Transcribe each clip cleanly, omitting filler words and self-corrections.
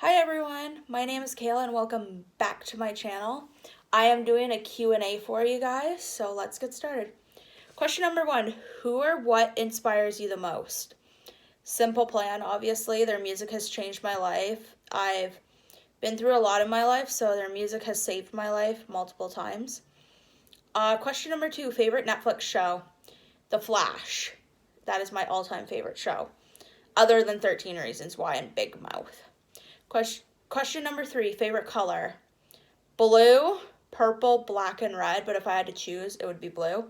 Hi everyone, my name is Kayla and welcome back to my channel. I am doing a Q&A for you guys, so let's get started. Question number 1, who or what inspires you the most? Simple Plan, obviously, their music has changed my life. I've been through a lot in my life, so their music has saved my life multiple times. Question number 2, favorite Netflix show? The Flash. That is my all-time favorite show, other than 13 Reasons Why and Big Mouth. Question number 3, favorite color? Blue, purple, black, and red, but if I had to choose, it would be blue.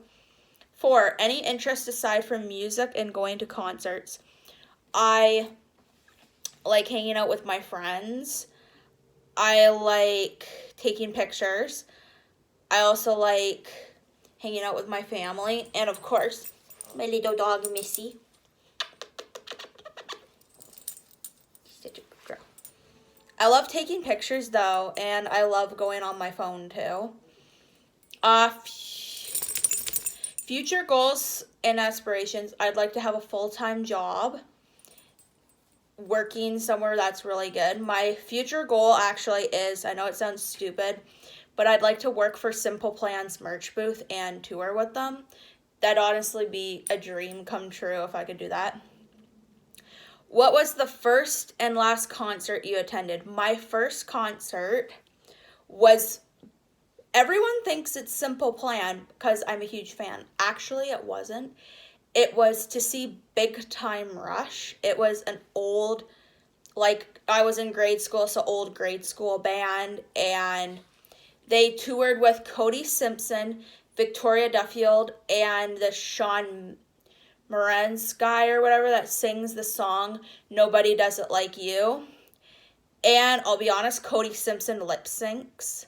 4, any interest aside from music and going to concerts? I like hanging out with my friends. I like taking pictures. I also like hanging out with my family. And of course, my little dog, Missy. I love taking pictures though, and I love going on my phone too. Future goals and aspirations. I'd like to have a full-time job, working somewhere that's really good. My future goal actually is, I know it sounds stupid, but I'd like to work for Simple Plan's merch booth and tour with them. That'd honestly be a dream come true if I could do that. What was the first and last concert you attended? My first concert was, everyone thinks it's Simple Plan because I'm a huge fan. Actually, it wasn't. It was to see Big Time Rush. It was an old, I was in grade school, so old grade school band, and they toured with Cody Simpson, Victoria Duffield, and the Shawn Moran's guy or whatever that sings the song Nobody Does It Like You. And I'll be honest, Cody Simpson lip syncs,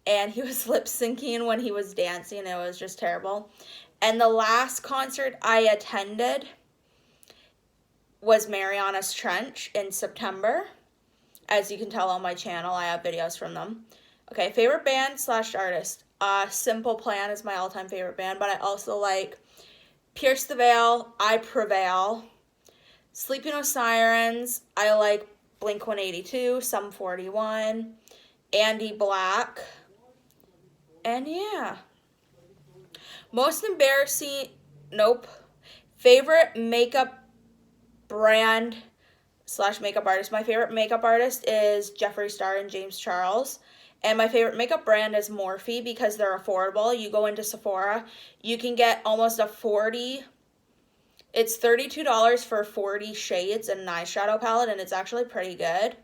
and he was lip syncing when he was dancing. It was just terrible. And the last concert I attended was Mariana's Trench in September. As you can tell on my channel, I have videos from them. Okay, favorite band / artist. Simple Plan is my all-time favorite band, but I also like Pierce the Veil, I Prevail, Sleeping with Sirens. I like Blink-182, Sum 41, Andy Black, and yeah. Most embarrassing, nope. Favorite makeup brand / makeup artist. My favorite makeup artist is Jeffree Star and James Charles. And my favorite makeup brand is Morphe because they're affordable. You go into Sephora, you can get almost it's $32 for 40 shades and an eyeshadow palette, and it's actually pretty good.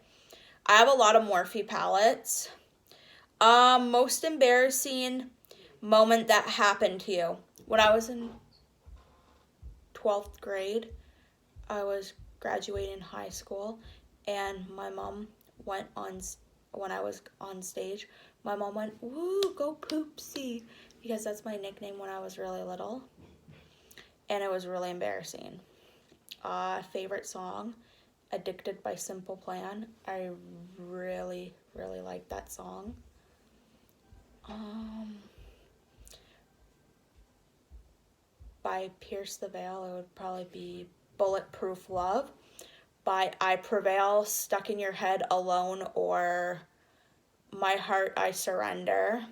I have a lot of Morphe palettes. Most embarrassing moment that happened to you. When I was in 12th grade, I was graduating high school, and my mom went on, when I was on stage, my mom went, "Woo, go Poopsie," because that's my nickname when I was really little, and it was really embarrassing. Favorite song, Addicted by Simple Plan. I really, really like that song. By Pierce the Veil, it would probably be Bulletproof Love. By I Prevail, Stuck in Your Head, Alone, or My Heart I Surrender.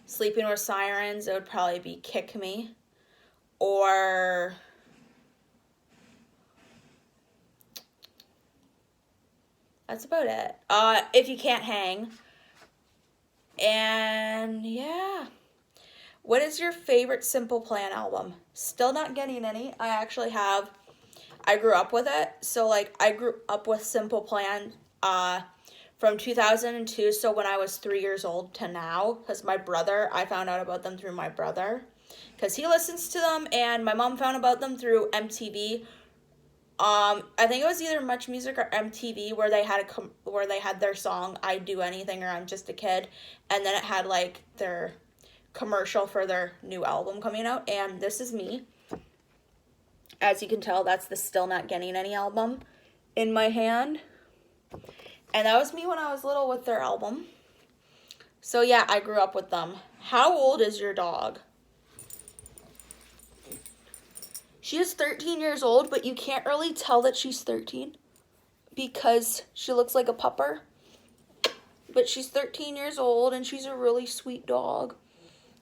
Sleeping with Sirens, it would probably be Kick Me, or that's about it. If You Can't Hang. And yeah. What is your favorite Simple Plan album? Still not getting any. I grew up with it. So I grew up with Simple Plan from 2002, so when I was 3 years old to now, because I found out about them through my brother, because he listens to them, and my mom found about them through MTV. I think it was either Much Music or MTV where they had their song "I Do Anything" or "I'm Just a Kid," and then it had their commercial for their new album coming out, and this is me. As you can tell, that's the Still Not Getting Any album in my hand, and that was me when I was little with their album. So yeah, I grew up with them. How old is your dog? She is 13 years old, but you can't really tell that she's 13 because she looks like a pupper. But she's 13 years old and she's a really sweet dog.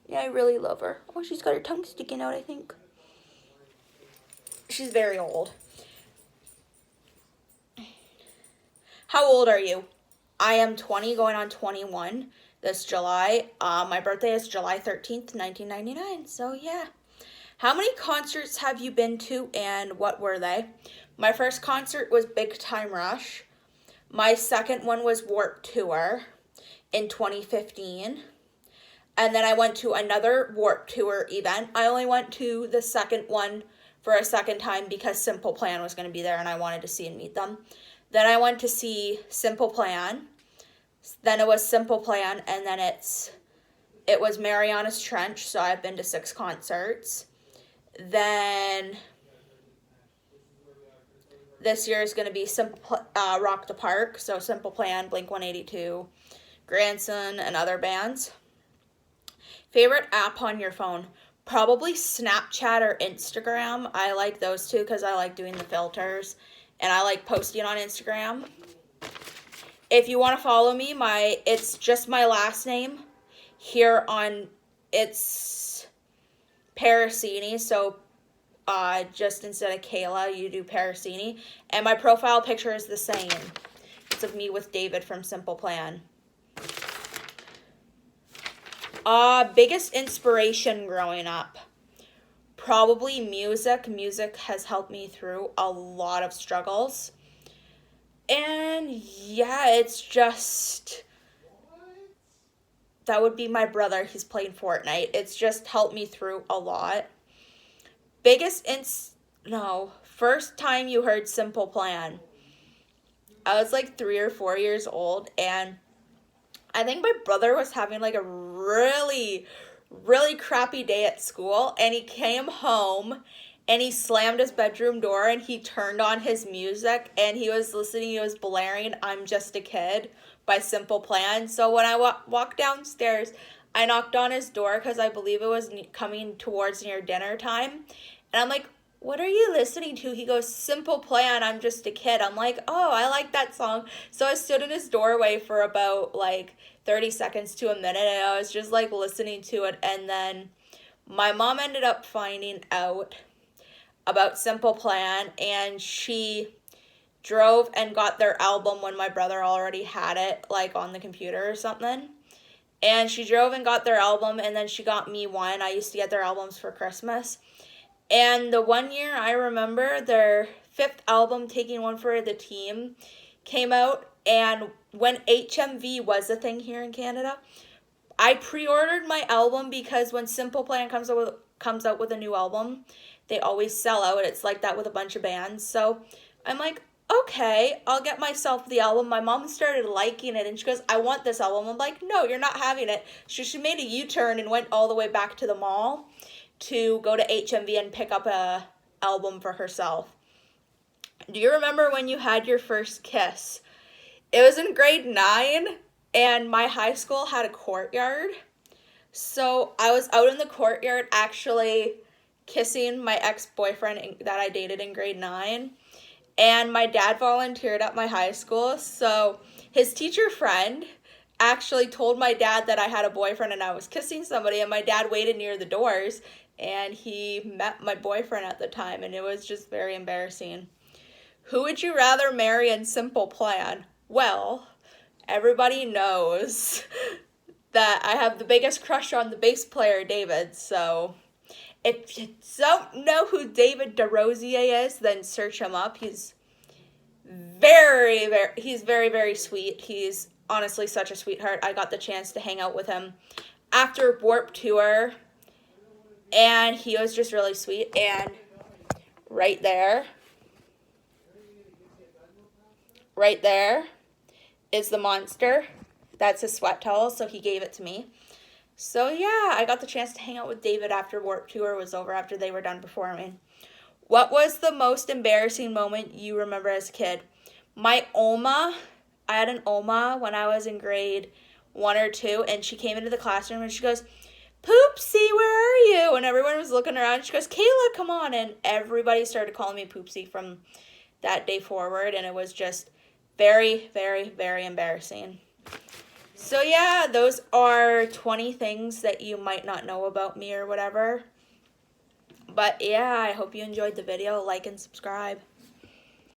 Yeah, I really love her. Oh, she's got her tongue sticking out, I think. She's very old. How old are you? I am 20, going on 21 this July. My birthday is July 13th, 1999. So, yeah. How many concerts have you been to and what were they? My first concert was Big Time Rush. My second one was Warped Tour in 2015. And then I went to another Warped Tour event. I only went to the second one for a second time because Simple Plan was going to be there and I wanted to see and meet them. Then I went to see Simple Plan. Then it was Simple Plan, and then it was Mariana's Trench, so I've been to 6 concerts. Then this year is going to be Rock the Park, so Simple Plan, Blink-182, Grandson, and other bands. Favorite app on your phone? Probably Snapchat or Instagram. I like those two because I like doing the filters, and I like posting on Instagram. If you want to follow me, it's just my last name. Here on, it's Parasini, so just instead of Kayla, you do Parasini. And my profile picture is the same. It's of me with David from Simple Plan. Biggest inspiration growing up? Probably music. Music has helped me through a lot of struggles. And yeah, it's just, that would be my brother. He's playing Fortnite. It's just helped me through a lot. First time you heard Simple Plan. I was like 3 or 4 years old, and I think my brother was having like a really, really crappy day at school, and he came home and he slammed his bedroom door and he turned on his music and he was blaring I'm Just a Kid by Simple Plan. So when I walked downstairs, I knocked on his door because I believe it was coming towards near dinner time. And I'm like, what are you listening to? He goes, Simple Plan, I'm Just a Kid. I'm like, oh, I like that song. So I stood in his doorway for about like 30 seconds to a minute and I was just like listening to it. And then my mom ended up finding out about Simple Plan, and she drove and got their album when my brother already had it, like on the computer or something. And she drove and got their album, and then she got me one. I used to get their albums for Christmas. And the one year I remember their 5th album, Taking One for the Team, came out, and when HMV was a thing here in Canada, I pre-ordered my album because when Simple Plan comes out with a new album, they always sell out. It's like that with a bunch of bands. So I'm like, okay, I'll get myself the album. My mom started liking it and she goes, I want this album. I'm like, no, you're not having it. She made a U-turn and went all the way back to the mall to go to HMV and pick up a album for herself. Do you remember when you had your first kiss? It was in grade 9 and my high school had a courtyard. So I was out in the courtyard actually kissing my ex-boyfriend that I dated in grade 9. And my dad volunteered at my high school. So his teacher friend actually told my dad that I had a boyfriend and I was kissing somebody. And my dad waited near the doors and he met my boyfriend at the time. And it was just very embarrassing. Who would you rather marry in Simple Plan? Well, everybody knows that I have the biggest crush on the bass player, David. So if you don't know who David DeRosier is, then search him up. He's very, very sweet. He's honestly such a sweetheart. I got the chance to hang out with him after Warped Tour, and he was just really sweet. And right there is the monster. That's his sweat towel, so he gave it to me. So yeah, I got the chance to hang out with David after Warped Tour was over, after they were done performing. What was the most embarrassing moment you remember as a kid? My Oma, I had an Oma when I was in grade 1 or 2, and she came into the classroom and she goes, Poopsie, where are you? And everyone was looking around. She goes, Kayla, come on. And everybody started calling me Poopsie from that day forward, and it was just Very, very, very embarrassing. So yeah, those are 20 things that you might not know about me or whatever. But yeah, I hope you enjoyed the video. Like and subscribe.